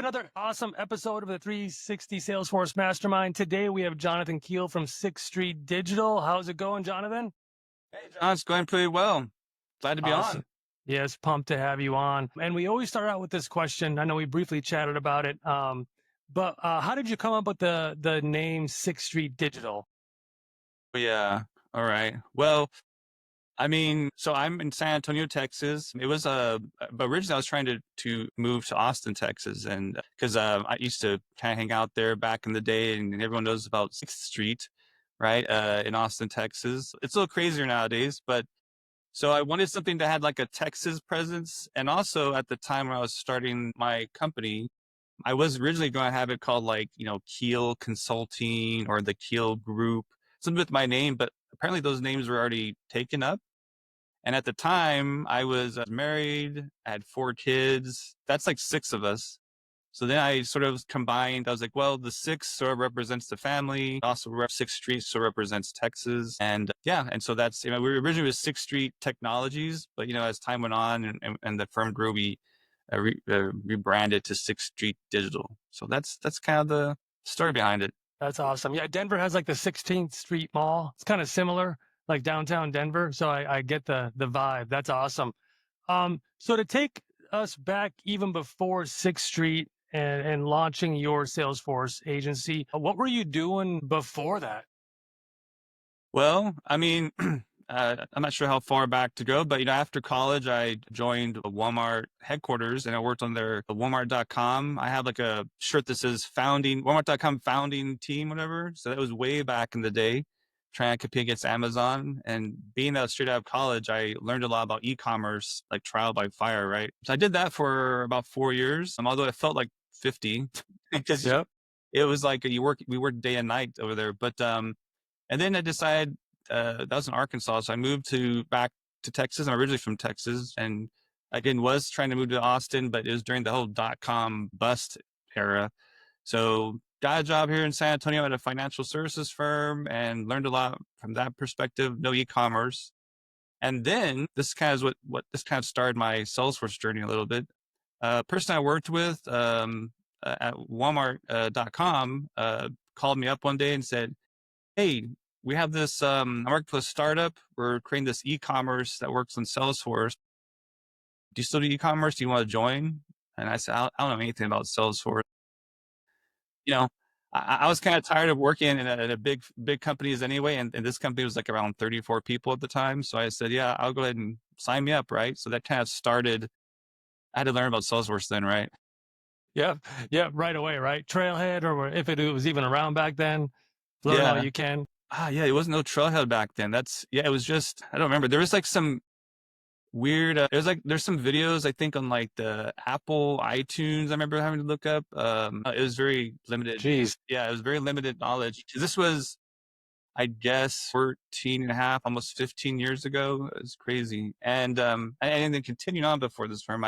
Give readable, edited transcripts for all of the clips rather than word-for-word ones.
another awesome episode of the 360 Salesforce Mastermind. Today we have Jonathan Keel from Sixth Street Digital. How's it going, Jonathan? Hey, John, it's going pretty well. Glad to be Awesome. on. Yes, pumped to have you on. And we always start out with this question. I know we briefly chatted about it, but how did you come up with the name Sixth Street Digital? Yeah. All right. Well, so I'm in San Antonio, Texas. It was but originally I was trying to move to Austin, Texas, and because I used to kind of hang out there back in the day, and everyone knows about Sixth Street, right? In Austin, Texas. It's a little crazier nowadays, but so I wanted something that had like a Texas presence, and also at the time when I was starting my company, I was originally going to have it called like, Keel Consulting or the Keel Group, something with my name, but apparently those names were already taken up. And at the time I was married, I had 4 kids. That's like 6 of us. So then I sort of combined, I was like, well, the 6 sort of represents the family. Also, Sixth Street sort of represents Texas. And yeah, and so that's, we were originally with Sixth Street Technologies, but, as time went on and the firm grew, we rebranded to Sixth Street Digital. So that's kind of the story behind it. That's awesome. Yeah, Denver has like the 16th Street Mall. It's kind of similar, like downtown Denver. So I get the vibe. That's awesome. So to take us back even before Sixth Street and launching your Salesforce agency, what were you doing before that? Well, I'm not sure how far back to go, but after college, I joined a Walmart headquarters and I worked on their Walmart.com. I have like a shirt that says founding Walmart.com founding team, whatever. So that was way back in the day, trying to compete against Amazon. And being that straight out of college, I learned a lot about e-commerce, like trial by fire, right? So I did that for about 4 years, although I felt like 50 because Yep. it was like we worked day and night over there. But and then I decided that was in Arkansas, so I moved back to Texas. I'm originally from Texas, and again was trying to move to Austin, but it was during the whole .com bust era. So got a job here in San Antonio at a financial services firm and learned a lot from that perspective. No e-commerce, and then this kind of what this kind of started my Salesforce journey a little bit. Person I worked with at Walmart.com called me up one day and said, hey, we have this, I'm working for a startup. We're creating this e-commerce that works on Salesforce. Do you still do e-commerce? Do you want to join? And I said, I don't know anything about Salesforce. You know, I was kind of tired of working in a big companies anyway. And this company was like around 34 people at the time. So I said, yeah, I'll go ahead and sign me up. Right. So that kind of started, I had to learn about Salesforce then. Right. Yep. Yep. Right away. Right. Trailhead, or if it was even around back then, learn all Yeah. you can. Yeah. It wasn't no Trailhead back then. It was just, I don't remember. There was like some weird there's some videos I think on like the Apple iTunes I remember having to look up. It was very limited. Jeez. Yeah, it was very limited knowledge. This was, I guess, 14 and a half, almost 15 years ago. It was crazy. And then continuing on before this firm,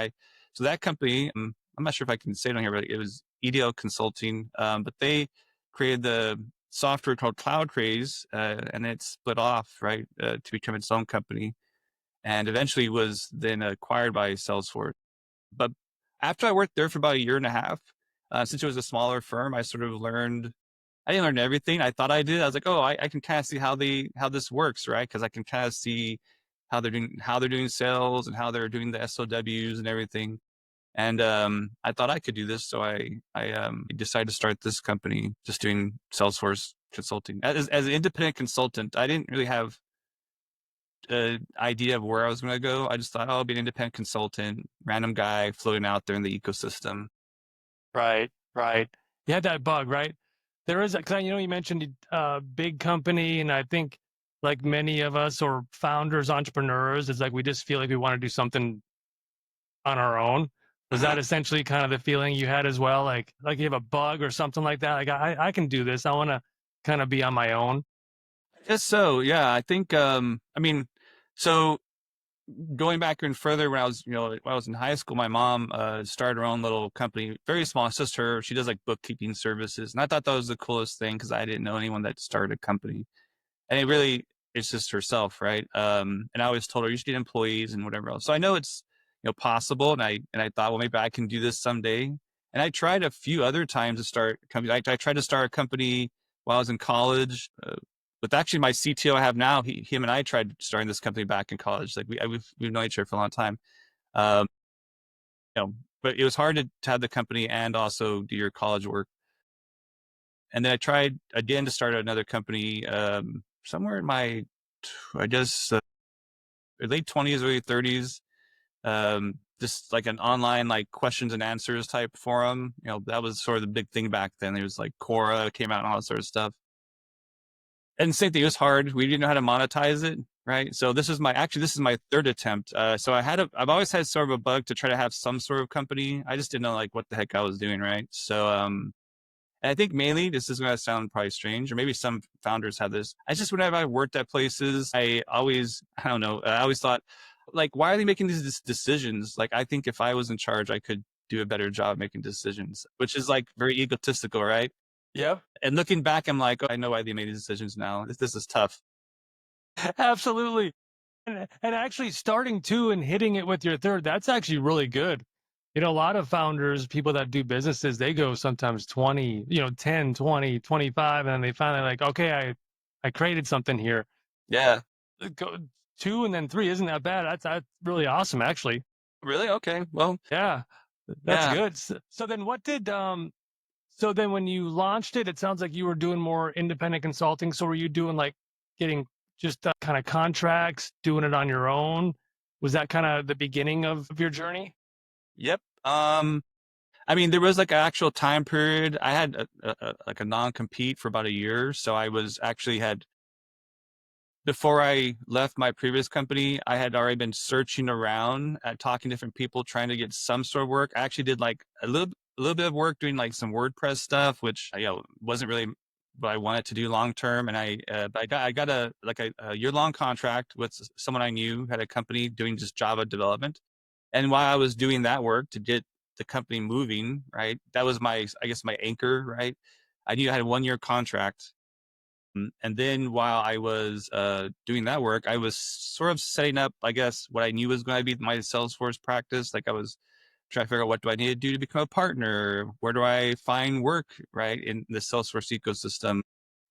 so that company, I'm not sure if I can say it on here, but it was EDL Consulting. But they created the software called Cloud Craze, and it split off, right, to become its own company, and eventually was then acquired by Salesforce. But after I worked there for about a year and a half, since it was a smaller firm, I sort of learned. I didn't learn everything. I thought I did. I was like, oh, I can kind of see how this works, right? Because I can kind of see how they're doing sales and how they're doing the SOWs and everything. And I thought I could do this, so I decided to start this company, just doing Salesforce consulting as an independent consultant. I didn't really have idea of where I was going to go. I just thought, oh, I'll be an independent consultant, random guy floating out there in the ecosystem. Right. Right. You had that bug, right? There is, because you mentioned big company, and I think like many of us or founders, entrepreneurs, it's like we just feel like we want to do something on our own. Was Uh-huh. that essentially kind of the feeling you had as well? Like you have a bug or something like that? Like I can do this. I want to kind of be on my own. I guess so. Yeah, I think. So going back even further, when I was in high school, my mom started her own little company, very small. It's just her. She does like bookkeeping services, and I thought that was the coolest thing because I didn't know anyone that started a company, and it's just herself, right? And I always told her you should get employees and whatever else. So I know it's possible, and I thought, well, maybe I can do this someday. And I tried a few other times to start companies. I tried to start a company while I was in college. With actually my CTO I have now, him and I tried starting this company back in college. Like we've known each other for a long time. Um, you know, but it was hard to have the company and also do your college work. And then I tried again to start another company somewhere in my, I guess, late 20s, early 30s. Just like an online like questions and answers type forum. You know, that was sort of the big thing back then. There was like Quora came out and all that sort of stuff. And same thing, it was hard. We didn't know how to monetize it, right? So this is my third attempt. So I've always had sort of a bug to try to have some sort of company. I just didn't know like what the heck I was doing, right? So and I think mainly this is going to sound probably strange, or maybe some founders have this. I just whenever I worked at places, I don't know, I always thought, like, why are they making these decisions? Like, I think if I was in charge, I could do a better job making decisions, which is like very egotistical, right? Yep. And looking back, I'm like, oh, I know why they made these decisions now. This is tough. Absolutely. And actually starting two and hitting it with your third, that's actually really good. You know, a lot of founders, people that do businesses, they go sometimes 20, 10, 20, 25, and then they finally like, okay, I created something here. Yeah. Go two and then three isn't that bad. That's really awesome, actually. Really? Okay. Well, Yeah, that's yeah. good. So then what did so then when you launched it, it sounds like you were doing more independent consulting. So were you doing like getting just kind of contracts, doing it on your own? Was that kind of the beginning of your journey? Yep. I mean, there was like an actual time period. I had like a non-compete for about a year, so I was actually had before I left my previous company, I had already been searching around at talking to different people, trying to get some sort of work. I actually did like a little bit of work doing like some WordPress stuff, which wasn't really what I wanted to do long term. And but I got a year long contract with someone I knew had a company doing just Java development. And while I was doing that work to get the company moving, right, that was I guess my anchor, right. I knew I had a 1 year contract. And then while I was doing that work, I was sort of setting up, I guess, what I knew was going to be my Salesforce practice. Like I was trying to figure out what do I need to do to become a partner? Where do I find work, right, in the Salesforce ecosystem?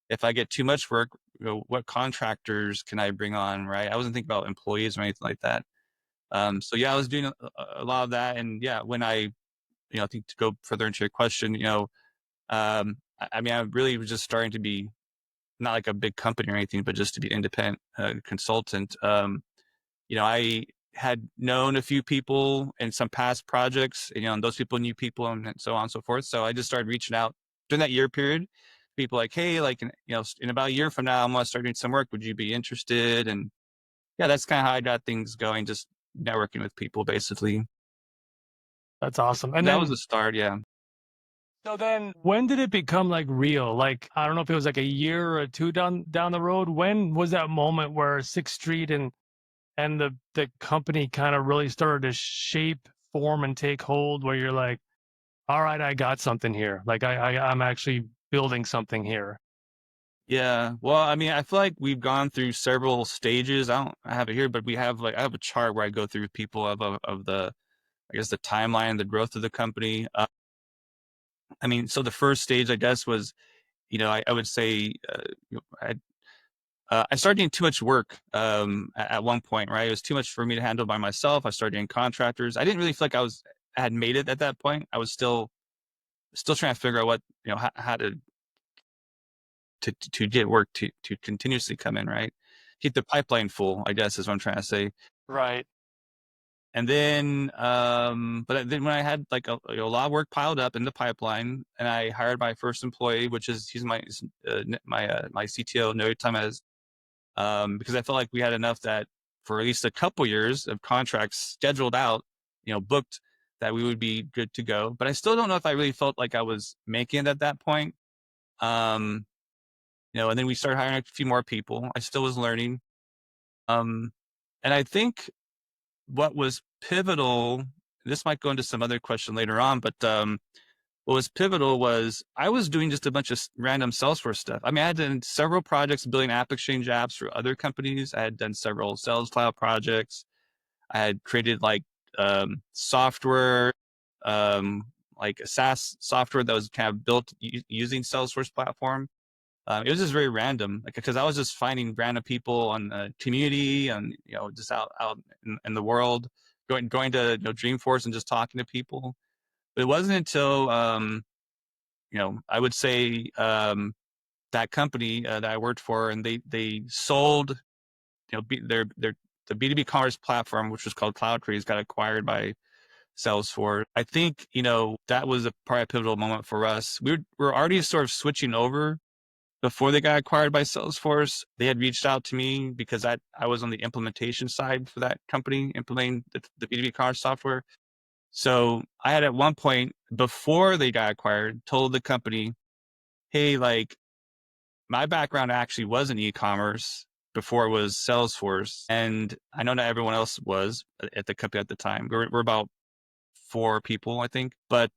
If I get too much work, what contractors can I bring on, right? I wasn't thinking about employees or anything like that. So yeah, I was doing a lot of that. And yeah, when I think to go further into your question, I mean, I really was just starting to be not like a big company or anything, but just to be independent consultant. I had known a few people in some past projects, and those people knew people and so on and so forth. So I just started reaching out during that year period. People like, hey, like, in about a year from now, I'm going to start doing some work. Would you be interested? And yeah, that's kind of how I got things going, just networking with people, basically. That's awesome. And That was then the start. Yeah. so then when did it become like real? Like I don't know if it was like a year or two down the road. When was that moment where Sixth Street and the company kind of really started to shape, form, and take hold where you're like, all right, I got something here. Like I'm actually building something here. Yeah. Well, I mean, I feel like we've gone through several stages. I have it here, but I have a chart where I go through people of the, I guess, the timeline, the growth of the company. I mean, so the first stage, I guess, was, I would say, I started doing too much work at one point, right? It was too much for me to handle by myself. I started doing contractors. I didn't really feel like I had made it at that point. I was still trying to figure out what, how to get work to continuously come in, right? Keep the pipeline full, I guess is what I'm trying to say. Right. And then, but then when I had like a lot of work piled up in the pipeline, and I hired my first employee, which is he's my CTO, no time as because I felt like we had enough that for at least a couple years of contracts scheduled out, booked, that we would be good to go. But I still don't know if I really felt like I was making it at that point. Um, and then we started hiring a few more people. I still was learning. Um, and I think what was pivotal, this might go into some other question later on, but what was pivotal was I was doing just a bunch of random Salesforce stuff. I mean, I had done several projects building app exchange apps for other companies. I had done several Sales Cloud projects. I had created like software, um, like a SaaS software that was kind of built using Salesforce platform. It was just very random, like because I was just finding random people on the community and just out in the world, going to Dreamforce and just talking to people. But it wasn't until I would say that company that I worked for, and they sold their the B2B commerce platform, which was called CloudCrease, got acquired by Salesforce. I think that was probably a pivotal moment for us. We're already sort of switching over before they got acquired by Salesforce. They had reached out to me because I was on the implementation side for that company, implementing the B2B commerce software. So I had at one point before they got acquired told the company, hey, like my background actually was in e-commerce before it was Salesforce. And I know not everyone else was at the company at the time. We're about 4 people, I think. But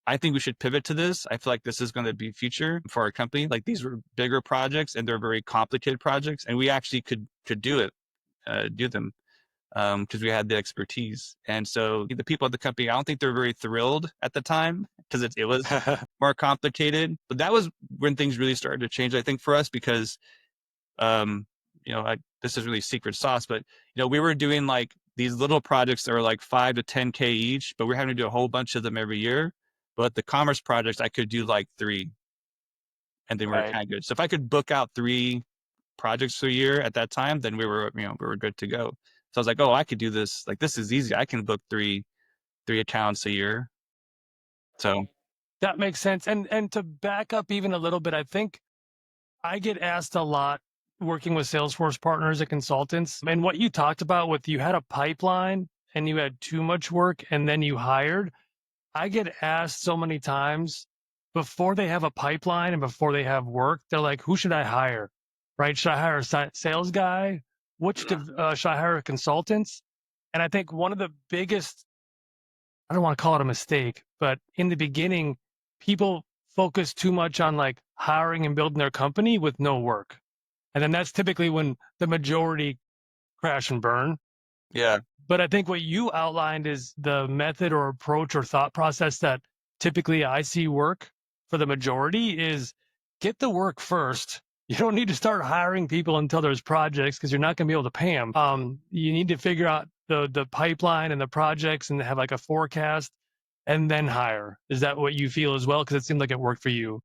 I think we should pivot to this. I feel like this is going to be future for our company. Like these were bigger projects and they're very complicated projects, and we actually could do them because we had the expertise. And so the people at the company, I don't think they're very thrilled at the time because it was more complicated. But that was when things really started to change, I think, for us because um, this is really secret sauce, but we were doing like these little projects that were like 5 to 10K each, but we're having to do a whole bunch of them every year. But the commerce projects, I could do like 3, and then we are Right. kind of good. So if I could book out 3 projects a year at that time, then we were good to go. So I was like, oh, I could do this. Like this is easy. I can book three accounts a year. So That makes sense. And to back up even a little bit, I think I get asked a lot working with Salesforce partners and consultants. And what you talked about with you had a pipeline and you had too much work and then you hired. I get asked so many times before they have a pipeline and before they have work, they're like, who should I hire? Right? Should I hire a sales guy? Should I hire consultants? And I think one of the biggest, I don't want to call it a mistake, but in the beginning, people focus too much on like hiring and building their company with no work. And then that's typically when the majority crash and burn. yeah, But I think what you outlined is the method or approach or thought process that typically I see work for the majority is get the work first. You don't need to start hiring people until there's projects because you're not going to be able to pay them. You need to figure out the pipeline and the projects and have like a forecast and then hire. Is that what you feel as well? Because it seemed like it worked for you.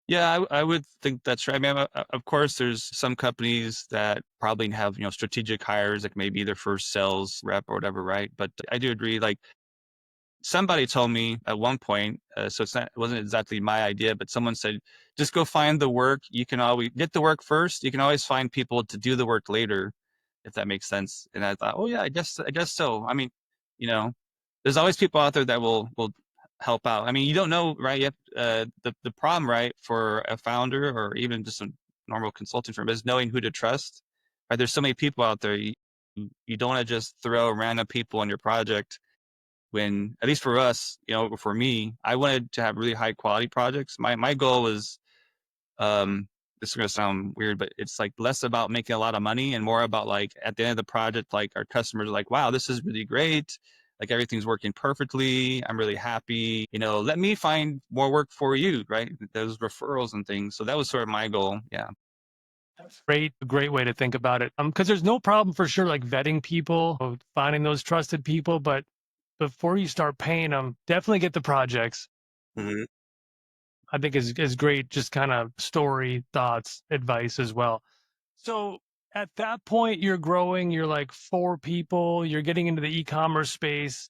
yeah, I would think that's right. I mean, of course, there's some companies that probably have strategic hires, like maybe their first sales rep or whatever, right? But I do agree. Like somebody told me at one point, so it wasn't exactly my idea, but someone said, just go find the work. You can always get the work first. You can always find people to do the work later, if that makes sense. And I thought, oh yeah, I guess so. I mean, you know, there's always people out there that will help out. I mean, you don't know, right? You have, the problem, right, for a founder or even just a normal consulting firm is knowing who to trust. Right? There's so many people out there. You don't want to just throw random people on your project when, at least for us, for me, I wanted to have really high quality projects. My goal was, this is going to sound weird, but it's like less about making a lot of money and more about like at the end of the project, like our customers are like, wow, this is really great. Like everything's working perfectly. I'm really happy. Let me find more work for you, right? Those referrals and things. So that was sort of my goal. Yeah. That's great, a great way to think about it. Because there's no problem for sure, like vetting people, finding those trusted people, but before you start paying them, definitely get the projects. Hmm. I think is great, just kind of story, thoughts, advice as well. So at that point, you're growing, you're like 4 people, you're getting into the e-commerce space.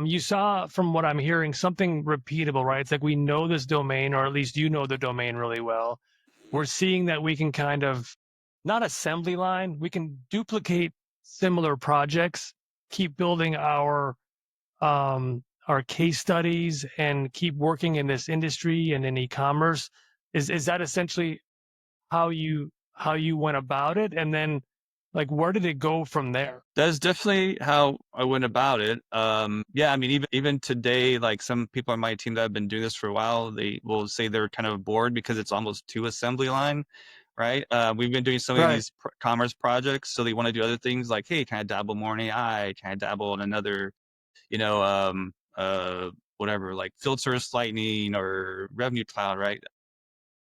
You saw from what I'm hearing something repeatable, right? It's like we know this domain, or at least you know the domain really well. We're seeing that we can kind of not assembly line, we can duplicate similar projects, keep building our case studies and keep working in this industry and in e-commerce. Is that essentially how you went about it? And then like where did it go from there? That's definitely how I went about it. Yeah, I mean, even today, like some people on my team that have been doing this for a while, they will say they're kind of bored because it's almost too assembly line, right? We've been doing some of Right. these commerce projects, so they want to do other things like, hey, can I dabble more in AI? Can I dabble in another, you know, whatever, like field service lightning or revenue cloud, right?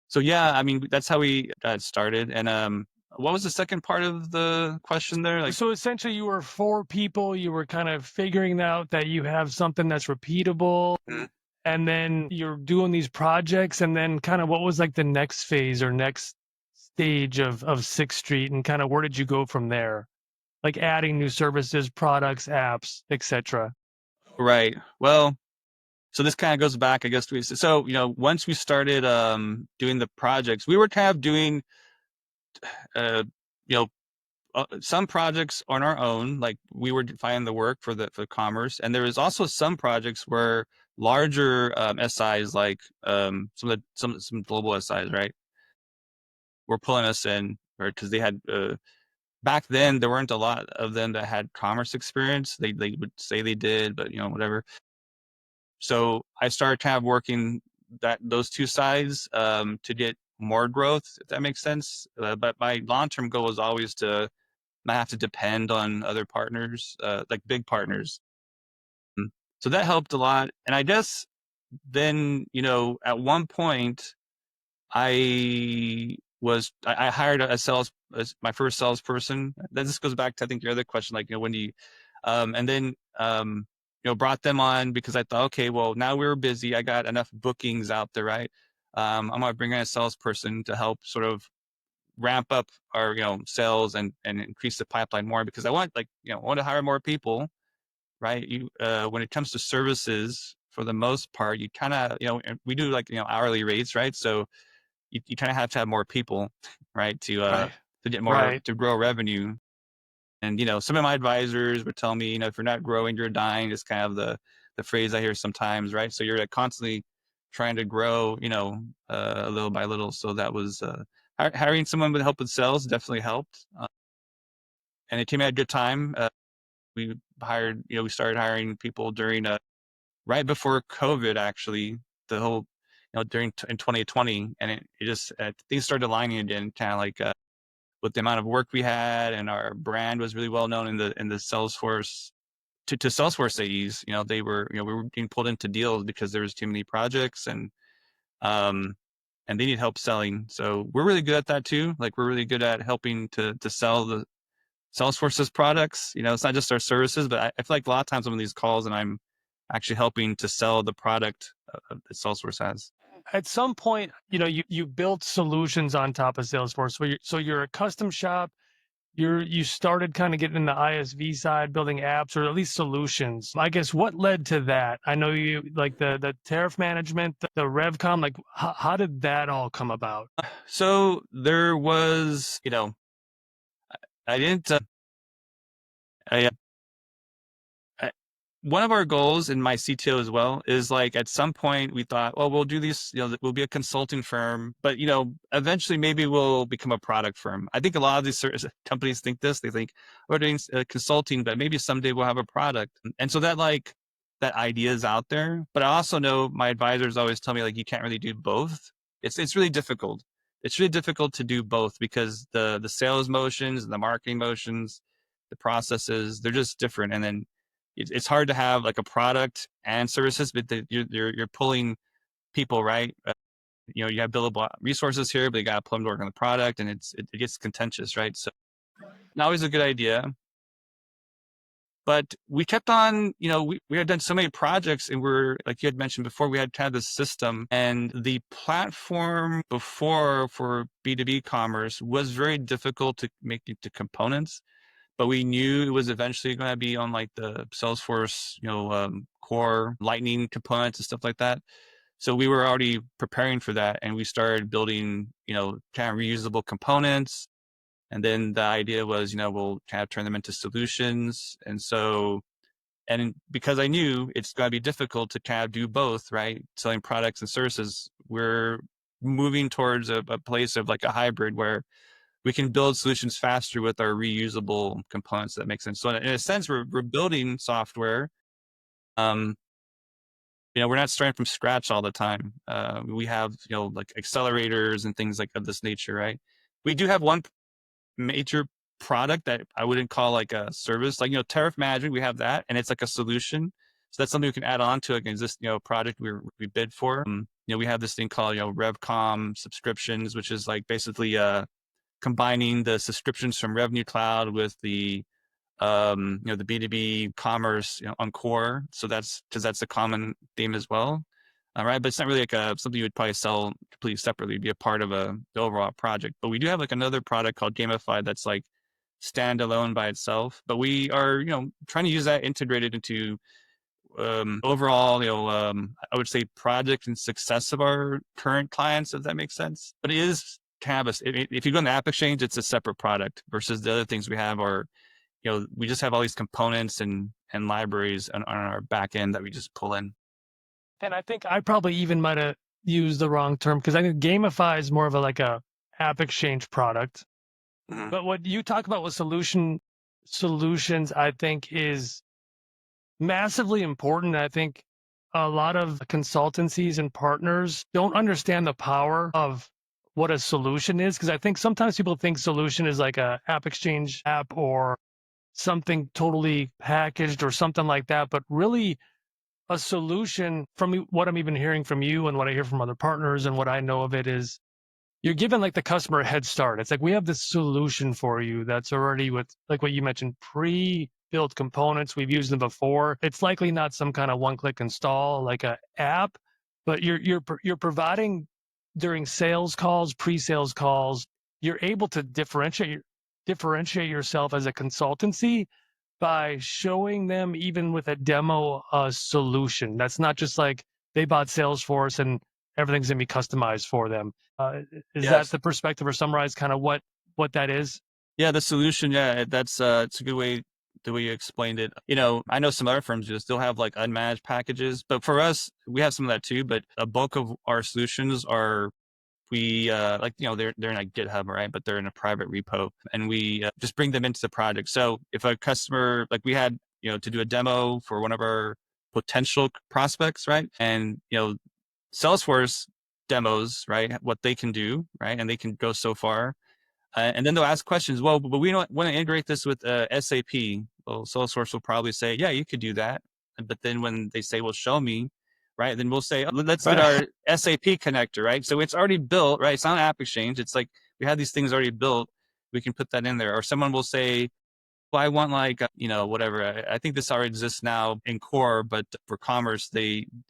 So yeah, I mean, that's how we got started. And what was the second part of the question there? Like, So essentially, you were four people. You were kind of figuring out that you have something that's repeatable, mhm. and then you're doing these projects. And then, kind of, what was like the next phase or next stage of Sixth Street, and kind of where did you go from there? Like adding new services, products, apps, etc. Right. Well, so this kind of goes back, I guess. So, once we started doing the projects, we were kind of doing, uh, you know, some projects on our own, like we were finding the work for the commerce, and there was also some projects where larger SIs, like some global SIs, right, were pulling us in, or because they had back then there weren't a lot of them that had commerce experience. They would say they did, but whatever. So I started kind of working those two sides to get more growth, if that makes sense. But my long-term goal was always to not have to depend on other partners, like big partners. Mm. So that helped a lot. And I guess then, at one point I hired as my first salesperson. Then this goes back to, I think, your other question, like, when do you, and then, brought them on because I thought, okay, well, now we were busy. I got enough bookings out there, right? I'm going to bring in a salesperson to help sort of ramp up our, sales and increase the pipeline more, because I want, like, I want to hire more people, right? When it comes to services, for the most part, you kind of, and we do, like, hourly rates, right? So you kind of have to have more people, right, Right. to get more, Right. to grow revenue. And some of my advisors would tell me, if you're not growing, you're dying. Is kind of the phrase I hear sometimes, right? So you're, like, constantly trying to grow, a little by little. So that was hiring someone with help with sales definitely helped, and it came at a good time. We hired, we started hiring people during right before COVID, actually, the whole, in 2020, and it just things started aligning again, kind of like with the amount of work we had, and our brand was really well known in the Salesforce, to Salesforce AEs. They were, we were being pulled into deals because there was too many projects, um and they need help selling. So we're really good at that too. Like, we're really good at helping to sell the Salesforce's products. It's not just our services, but I feel like a lot of times I'm on these calls and I'm actually helping to sell the product that Salesforce has. At some point, you built solutions on top of Salesforce. So you're a custom shop. You started kind of getting in the ISV side, building apps or at least solutions. I guess what led to that? I know you like the tariff management, the RevCom. Like, how did that all come about? So there was, I didn't, I I- one of our goals in my CTO as well is, like, at some point we thought, well, we'll do these, we'll be a consulting firm, but eventually maybe we'll become a product firm. I think a lot of these companies think this. They think we're doing consulting, but maybe someday we'll have a product. And so that, like, that idea is out there. But I also know my advisors always tell me, like, you can't really do both. It's really difficult. It's really difficult to do both because the sales motions and the marketing motions, the processes, they're just different. And then it's hard to have, like, a product and services, but you're pulling people, right? You have billable resources here, but you got to put them to work on the product, and it gets contentious, right? So not always a good idea. But we kept on, we had done so many projects, and we're, like you had mentioned before, we had kind of this system, and the platform before for B2B commerce was very difficult to make into components. But we knew it was eventually going to be on, like, the Salesforce, core Lightning components and stuff like that. So we were already preparing for that, and we started building, kind of reusable components. And then the idea was, we'll kind of turn them into solutions. And so, and because I knew it's going to be difficult to kind of do both, right? Selling products and services, we're moving towards a place of, like, a hybrid where we can build solutions faster with our reusable components. That makes sense. So in a sense, we're building software. Um, we're not starting from scratch all the time. We have, like, accelerators and things like of this nature, right? We do have one major product that I wouldn't call like a service, like, tariff management. We have that, and it's like a solution. So that's something we can add on to an existing, project we bid for. We have this thing called, RevCom subscriptions, which is like basically combining the subscriptions from Revenue Cloud with the B2B commerce, on core. So that's because that's a common theme as well. All right. But it's not really like something you would probably sell completely separately, be a part of the overall project. But we do have like another product called Gamify that's like standalone by itself. But we are, trying to use that integrated into overall, I would say project and success of our current clients, if that makes sense. But it is kind of if you go in the App Exchange, it's a separate product versus the other things we have are, we just have all these components and libraries on our back end that we just pull in. And I think I probably even might have used the wrong term because I think gamify is more of a like a app exchange product. Mhm. But what you talk about with solutions, I think is massively important. I think a lot of consultancies and partners don't understand the power of what a solution is because I think sometimes people think solution is like a app exchange app or something totally packaged or something like that. But really, a solution from what I'm even hearing from you and what I hear from other partners and what I know of it is you're giving like the customer a head start. It's like we have this solution for you that's already with like what you mentioned, pre-built components. We've used them before. It's likely not some kind of one-click install like a app, but you're providing during sales calls, pre-sales calls, you're able to differentiate yourself as a consultancy by showing them even with a demo a solution. That's not just like they bought Salesforce and everything's gonna be customized for them. Is that Yes. the perspective or summarize kind of what that is? Yeah, the solution, yeah, that's it's a good way the way you explained it. I know some other firms just still have like unmanaged packages, but for us, we have some of that too. But a bulk of our solutions are we like they're in like GitHub, right? But they're in a private repo, and we just bring them into the project. So if a customer like we had to do a demo for one of our potential prospects, right? And Salesforce demos, right? What they can do, right? And they can go so far. And then they'll ask questions. Well, but we don't want to integrate this with SAP. Well, Salesforce will probably say, yeah, you could do that. But then when they say, well, show me, right? Then we'll say, let's get Right. our SAP connector, right? So it's already built, right? It's not an App Exchange. It's like we have these things already built. We can put that in there. Or someone will say, well, I want like, whatever. I think this already exists now in core, but for commerce,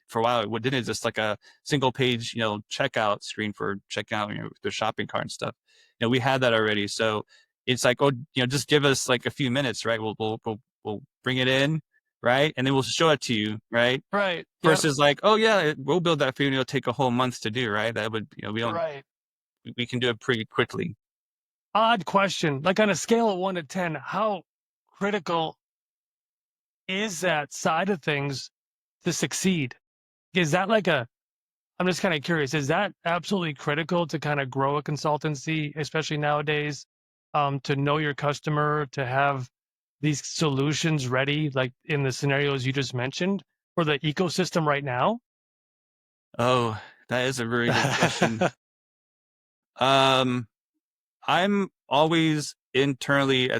for a while, it didn't exist like a single page, checkout screen for checkout, their shopping cart and stuff. We had that already. So it's like, oh, just give us like a few minutes, right? We'll bring it in, right? And then we'll show it to you, right? Right. Yep. Versus like, oh yeah, we'll build that for you and it'll take a whole month to do, right? That would, Right. we can do it pretty quickly. Odd question. Like on a scale of 1 to 10, how critical is that side of things to succeed? Is that like a I'm just kind of curious, is that absolutely critical to kind of grow a consultancy, especially nowadays, to know your customer, to have these solutions ready, like in the scenarios you just mentioned, for the ecosystem right now? Oh, that is a very good question. Um, I'm always internally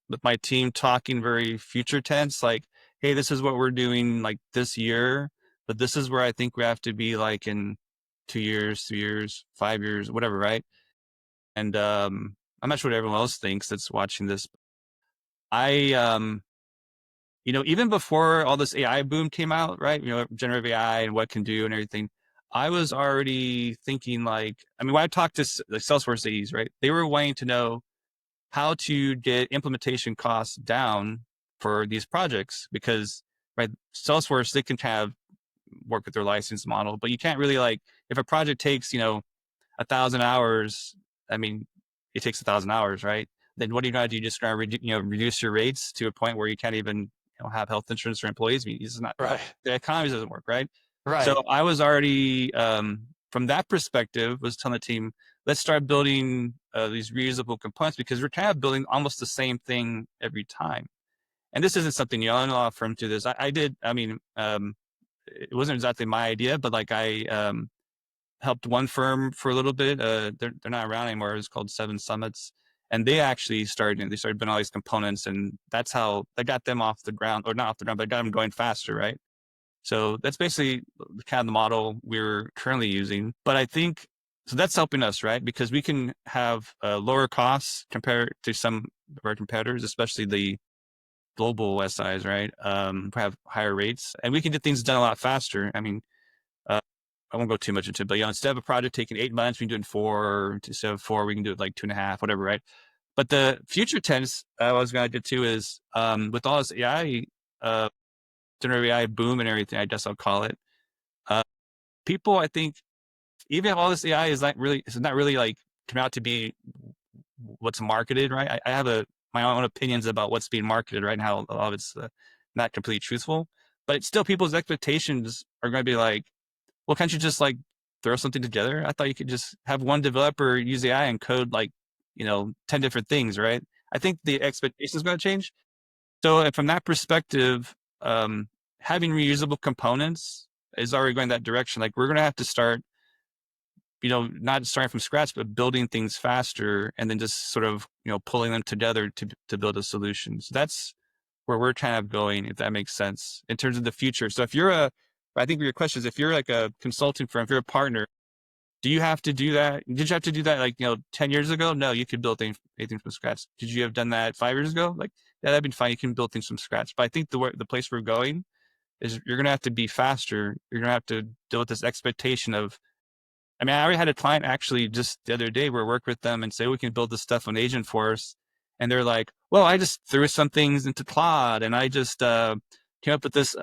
with my team talking very future tense, like, hey, this is what we're doing like this year, but this is where I think we have to be like in 2 years, 3 years, 5 years, whatever, right? And I'm not sure what everyone else thinks that's watching this. I even before all this AI boom came out, right? Generative AI and what it can do and everything. I was already thinking like, I mean, when I talked to like Salesforce AEs, right? They were wanting to know how to get implementation costs down for these projects because right Salesforce they can have work with their license model, but you can't really like if a project takes 1,000 hours. I mean, it takes 1,000 hours, right? Then what are you going to do? You just going to reduce your rates to a point where you can't even have health insurance for employees. I mean, it's not Right. the economy doesn't work, right? Right. So I was already from that perspective was telling the team, let's start building these reusable components because we're kind of building almost the same thing every time. And this isn't something I know a lot of firms do this. I did. I mean, it wasn't exactly my idea, but like I helped one firm for a little bit. They're not around anymore. It's called Seven Summits, and they actually started. They started building all these components, and that's how they got them off the ground, or not off the ground, but got them going faster, right? So that's basically kind of the model we're currently using. But I think so that's helping us, right? Because we can have lower costs compared to some of our competitors, especially the global SIs, right? Who have higher rates, and we can get things done a lot faster. I mean, uh, I won't go too much into it, but instead of a project taking 8 months, we can do it in four. Instead of four, we can do it like 2.5, whatever, right? But the future tense I was going to get to is with all this AI, generative AI boom and everything, I guess I'll call it. Uh, People, I think, even if all this AI it's not really like come out to be what's marketed, right? I have my own opinions about what's being marketed right now. A lot of it's not completely truthful, but it's still people's expectations are going to be like, well, can't you just like throw something together? I thought you could just have one developer use AI and code like, 10 different things, right? I think the expectation is going to change. So from that perspective, having reusable components is already going that direction. Like we're going to have to start, not starting from scratch, but building things faster and then just sort of, pulling them together to build a solution. So that's where we're kind of going, if that makes sense in terms of the future. So I think your question is, if you're like a consulting firm, if you're a partner, do you have to do that? Did you have to do that like, 10 years ago? No, you could build anything from scratch. Did you have done that 5 years ago? Like, yeah, that'd been fine. You can build things from scratch. But I think the place we're going is you're going to have to be faster. You're going to have to deal with this expectation of, I mean, I already had a client actually just the other day where I worked with them and say, we can build this stuff on Agentforce. And they're like, well, I just threw some things into Claude and I just came up with this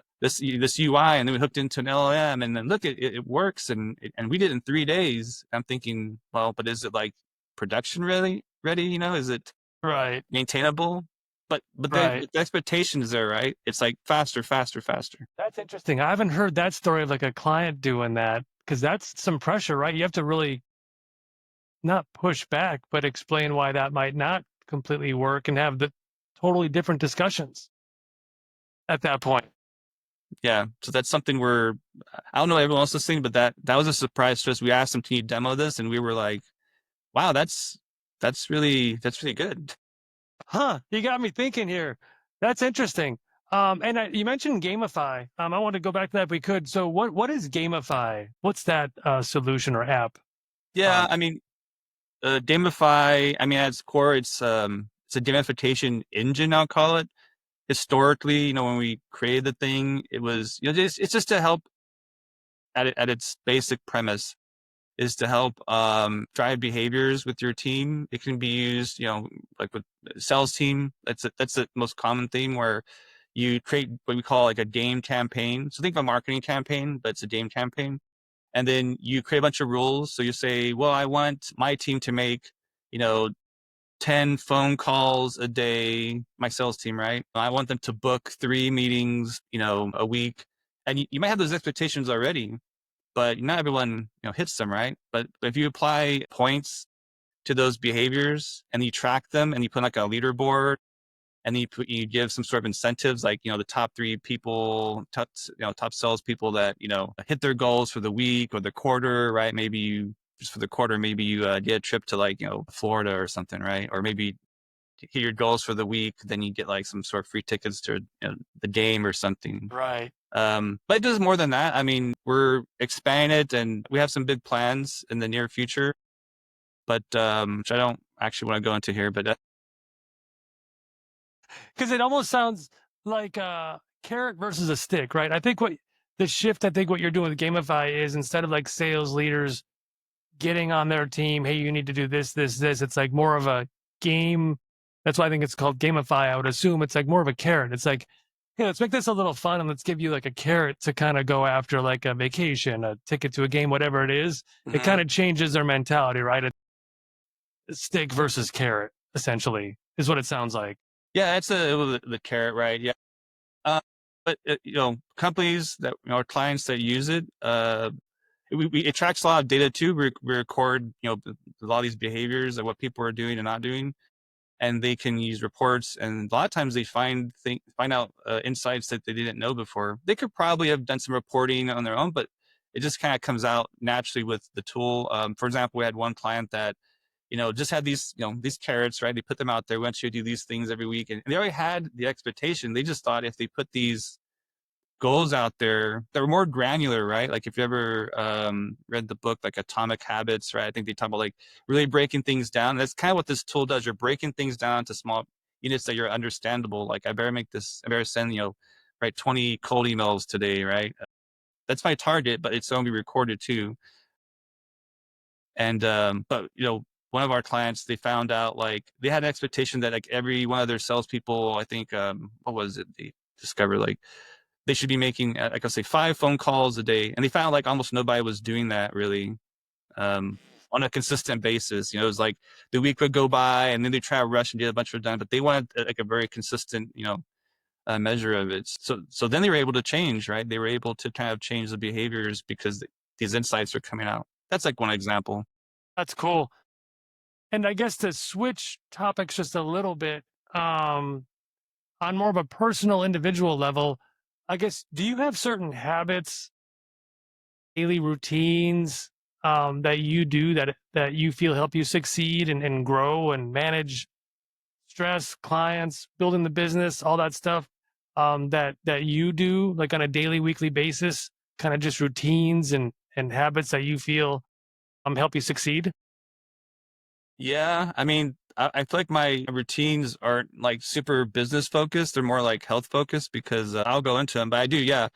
UI and then we hooked into an LLM and then look, it works. And we did it in 3 days. I'm thinking, well, but is it like production ready? Is it Right. maintainable? But Right. the expectation is there, right? It's like faster, faster, faster. That's interesting. I haven't heard that story of like a client doing that because that's some pressure, right? You have to really not push back, but explain why that might not completely work and have the totally different discussions at that point. Yeah. So that's something I don't know everyone else's thing, but that was a surprise to us. We asked them, can you demo this? And we were like, wow, that's really good. Huh, you got me thinking here. That's interesting. And you mentioned Gamify. I want to go back to that if we could. So what is Gamify? What's that solution or app? Yeah. I mean, Gamify, I mean, at its core, it's a gamification engine, I'll call it. Historically, when we created the thing, it was, it's just to help at its basic premise is to help drive behaviors with your team. It can be used, like with sales team. That's the most common thing where you create what we call like a game campaign. So think of a marketing campaign, but it's a game campaign. And then you create a bunch of rules. So you say, well, I want my team to make, you know, 10 phone calls a day, my sales team, right? I want them to book 3 meetings, a week. And you might have those expectations already, but not everyone hits them, right? But if you apply points to those behaviors and you track them and you put like a leaderboard and you give some sort of incentives, like the top 3 people, top salespeople that hit their goals for the week or the quarter, right? Maybe you just for the quarter, maybe you get a trip to like Florida or something, right? Or maybe hit your goals for the week, then you get like some sort of free tickets to the game or something. Right. But it does more than that. I mean, we're expanding it and we have some big plans in the near future, but which I don't actually want to go into here. But Because it almost sounds like a carrot versus a stick, right? I think what you're doing with Gamify is instead of like sales leaders getting on their team, hey, you need to do this, this, this. It's like more of a game. That's why I think it's called Gamify. I would assume it's like more of a carrot. It's like, hey, let's make this a little fun and let's give you like a carrot to kind of go after like a vacation, a ticket to a game, whatever it is. It Mhm. kind of changes their mentality, right? It's stick versus carrot, essentially, is what it sounds like. Yeah, it's the carrot, right? Yeah. Uh, but companies that our clients that use it, it tracks a lot of data too. We record a lot of these behaviors of what people are doing and not doing, and they can use reports. And a lot of times they find out insights that they didn't know before. They could probably have done some reporting on their own, but it just kind of comes out naturally with the tool. For example, we had one client that just had these carrots, right? They put them out there. We want you to do these things every week. And they already had the expectation. They just thought if they put these goals out there that were more granular, right? Like if you ever read the book like Atomic Habits, right? I think they talk about like really breaking things down. That's kind of what this tool does. You're breaking things down to small units that you're understandable. Like I better send, right, 20 cold emails today, right? That's my target, but it's only recorded too. And but one of our clients, they found out like they had an expectation that like every one of their salespeople, I think what was it? They discovered like they should be making like I'll say 5 phone calls a day. And they found like almost nobody was doing that really on a consistent basis. It was like the week would go by and then they try to rush and get a bunch of it done, but they wanted like a very consistent, measure of it. So then they were able to change, right? They were able to kind of change the behaviors because these insights are coming out. That's like one example. That's cool. And I guess to switch topics just a little bit, um, on more of a personal individual level, I guess, do you have certain habits, daily routines, that you do that you feel help you succeed and grow and manage stress, clients, building the business, all that stuff, that you do like on a daily, weekly basis, kind of just routines and habits that you feel help you succeed? Yeah, I mean, I feel like my routines aren't like super business focused. They're more like health focused because I'll go into them. But I do, yeah.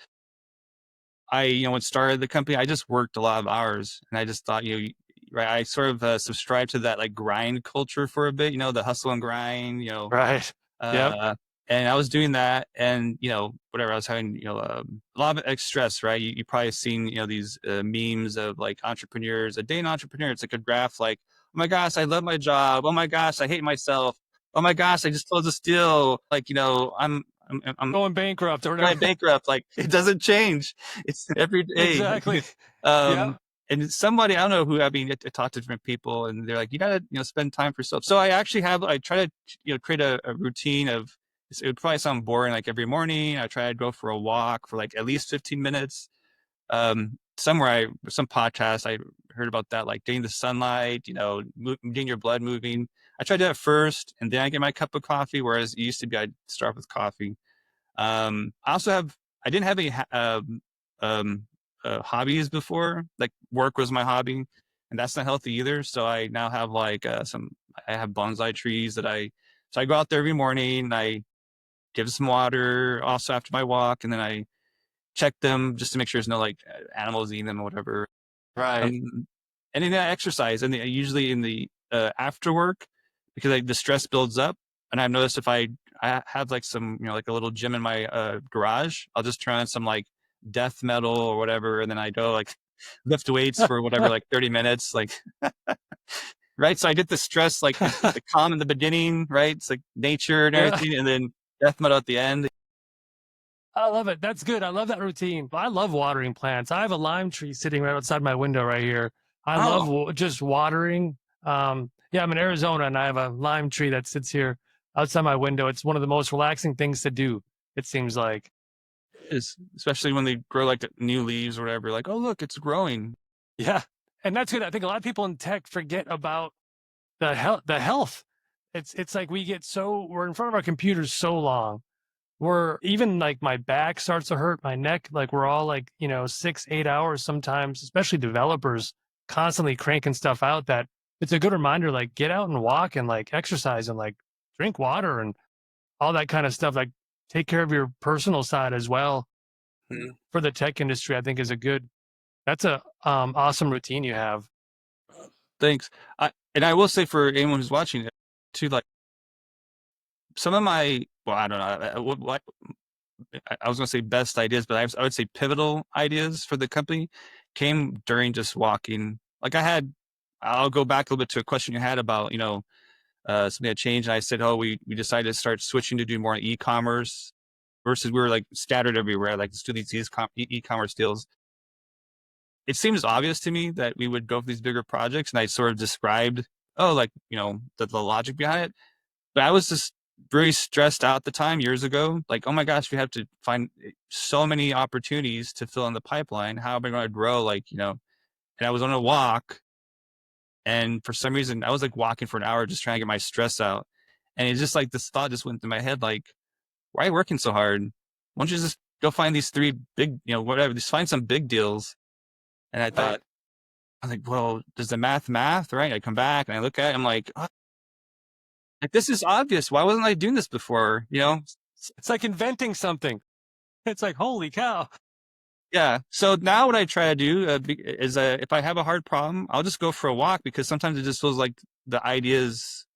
When started the company, I just worked a lot of hours, and I just thought, right. I sort of subscribed to that like grind culture for a bit. The hustle and grind. Right. Yep. Uh, and I was doing that, and whatever I was having, a lot of stress, right? You probably seen, these memes of like entrepreneurs, a day in entrepreneur. It's like a graph, like, oh my gosh, I love my job. Oh my gosh, I hate myself. Oh my gosh, I just closed a deal. Like, I'm Going bankrupt or whatever. right bankrupt. Like it doesn't change. It's every day. Exactly. Yep. um, and somebody I don't know who, I mean, I talk to different people, and they're like, you gotta spend time for yourself. So I try to create a routine of. It would probably sound boring. Like every morning, I try to go for a walk for like at least 15 minutes. Some podcast I heard about that, like getting the sunlight, getting your blood moving. I try to do that first, and then I get my cup of coffee. Whereas it used to be I'd start with coffee. I didn't have any um, hobbies before. Like work was my hobby, and that's not healthy either. So I now have like I have bonsai trees so I go out there every morning. I give some water also after my walk, and then I check them just to make sure there's no like animals eating them or whatever. Right. Um, and then I exercise, and usually in the after work, because the stress builds up. And I've noticed if I have like some like a little gym in my garage, I'll just turn on some like death metal or whatever, and then I go like lift weights for whatever like 30 minutes, like right. So I get the stress like the calm in the beginning, right? It's like nature and Yeah. everything, and then death metal at the end. I love it. That's good. I love that routine. I love watering plants. I have a lime tree sitting right outside my window right here. I love Oh, just watering. Yeah, I'm in Arizona and I have a lime tree that sits here outside my window. It's one of the most relaxing things to do, it seems like. is especially when they grow like new leaves or whatever. Like, oh look, it's growing. Yeah. And that's good. I think a lot of people in tech forget about the health. It's like we're in front of our computers so long. We're even like my back starts to hurt, my neck, like we're all like, 6, 8 hours sometimes, especially developers constantly cranking stuff out that it's a good reminder, like get out and walk and like exercise and like drink water and all that kind of stuff. Like take care of your personal side as well Mhm. for the tech industry, I think is that's a awesome routine you have. Thanks. And I will say for anyone who's watching it too, like some of my, well, I don't know, I was going to say best ideas, but I would say pivotal ideas for the company came during just walking. Like I'll go back a little bit to a question you had about, something had changed. And I said, oh, we decided to start switching to do more e-commerce versus we were like scattered everywhere. Like let's do these e-commerce deals. It seems obvious to me that we would go for these bigger projects. And I sort of described, oh, like, the logic behind it. But I was just very stressed out at the time years ago. Like, oh my gosh, we have to find so many opportunities to fill in the pipeline. How am I going to grow? Like, and I was on a walk. And for some reason, I was like walking for an hour just trying to get my stress out. And it's just like this thought just went through my head, like, why are you working so hard? Why don't you just go find these three big, whatever, just find some big deals. And I thought, I was like, well, does the math, right? I come back and I look at it, I'm like, oh, like, this is obvious. Why wasn't I doing this before? It's like inventing something. It's like, holy cow. Yeah. So now what I try to do is if I have a hard problem, I'll just go for a walk because sometimes it just feels like the ideas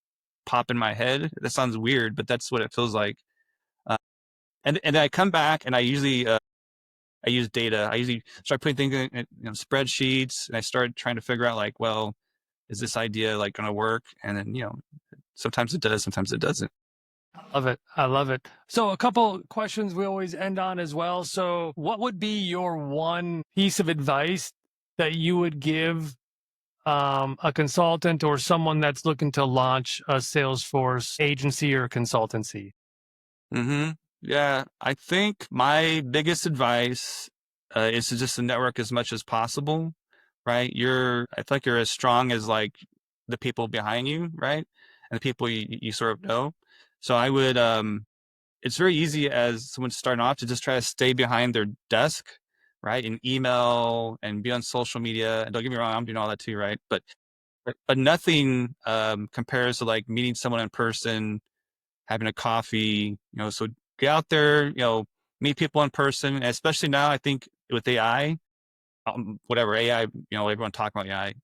pop in my head. That sounds weird, but that's what it feels like. Uh, and I come back and I usually I use data. I usually start putting things in spreadsheets, and I start trying to figure out like, well, is this idea like going to work? And then sometimes it does, sometimes it doesn't. Love it. I love it. So a couple questions we always end on as well. So what would be your one piece of advice that you would give a consultant or someone that's looking to launch a Salesforce agency or consultancy? Mm-hmm. Yeah, I think my biggest advice is to just to network as much as possible, right? I feel like you're as strong as like the people behind you, right? And the people you sort of know. So I would, it's very easy as someone starting off to just try to stay behind their desk, right? And email and be on social media. And don't get me wrong, I'm doing all that too, right? But nothing compares to like meeting someone in person, having a coffee, so get out there, meet people in person, and especially now, I think with AI, whatever AI, everyone talking about AI,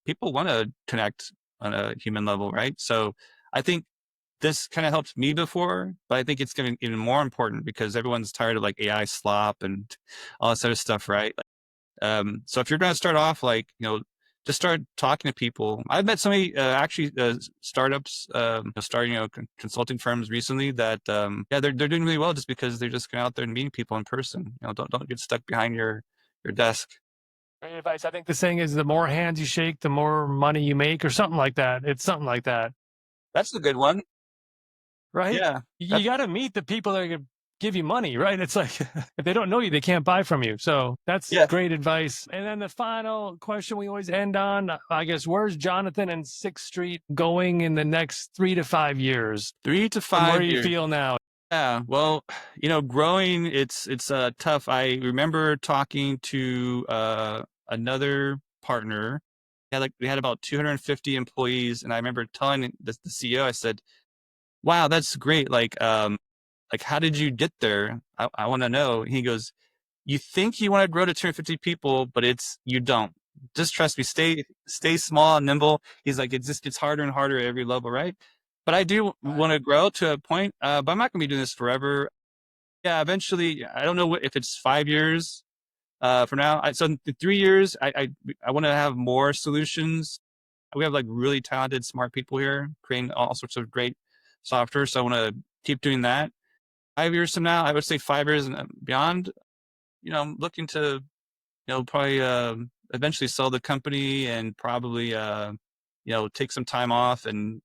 people want to connect on a human level, right? So I think this kind of helped me before, but I think it's getting even more important because everyone's tired of like AI slop and all this other stuff, right? So if you're going to start off, like, just start talking to people. I've met so many actually startups, starting consulting firms recently that yeah, they're doing really well just because they're just going out there and meeting people in person. Don't get stuck behind your desk. Great advice. I think the saying is the more hands you shake, the more money you make, or something like that. It's something like that, That's a good one. right? Yeah, You that's got to meet the people that are going to give you money, right? It's like if they don't know you, they can't buy from you. So that's yeah, great advice. And then the final question we always end on, I guess, where's Jonathan and Sixth Street going in the next 3 to 5 years? three to From where five you years. feel now? Yeah, well, growing, it's tough. I remember talking to another partner. Yeah, like we had about 250 employees, and I remember telling the CEO, I said, "Wow, that's great. Like how did you get there? I want to know." He goes, "You think you want to grow to 250 people, but you don't. Just trust me. Stay small and nimble." He's like, "It just gets harder and harder at every level, right?" But I do want to grow to a point, but I'm not going to be doing this forever. Yeah, eventually, I don't know if it's 5 years from now. So in 3 years, I want to have more solutions. We have like really talented, smart people here creating all sorts of great software. So I want to keep doing that. 5 years from now, I would say 5 years and beyond. I'm looking to, probably eventually sell the company and probably, take some time off and,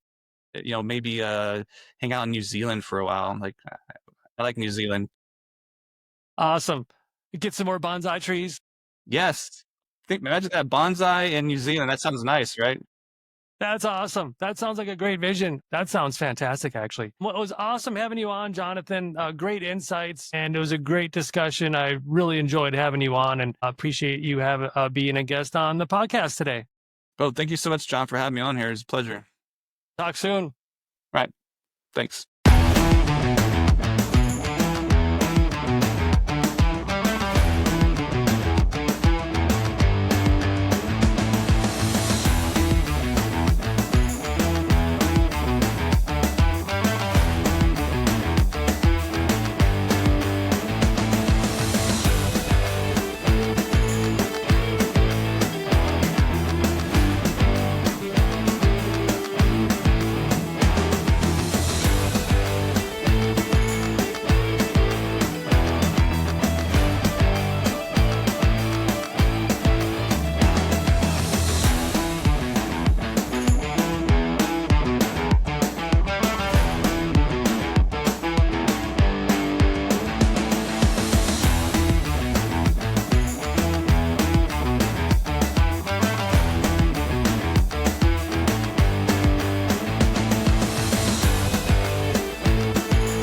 maybe hang out in New Zealand for a while. Like I like New Zealand. Awesome. Get some more bonsai trees. Yes. Imagine that bonsai in New Zealand. That sounds nice, right? That's awesome. That sounds like a great vision. That sounds fantastic, actually. Well, it was awesome having you on, Jonathan. Great insights, and it was a great discussion. I really enjoyed having you on, and appreciate you being a guest on the podcast today. Oh, thank you so much, John, for having me on here. It's a pleasure. Talk soon. Right. Thanks.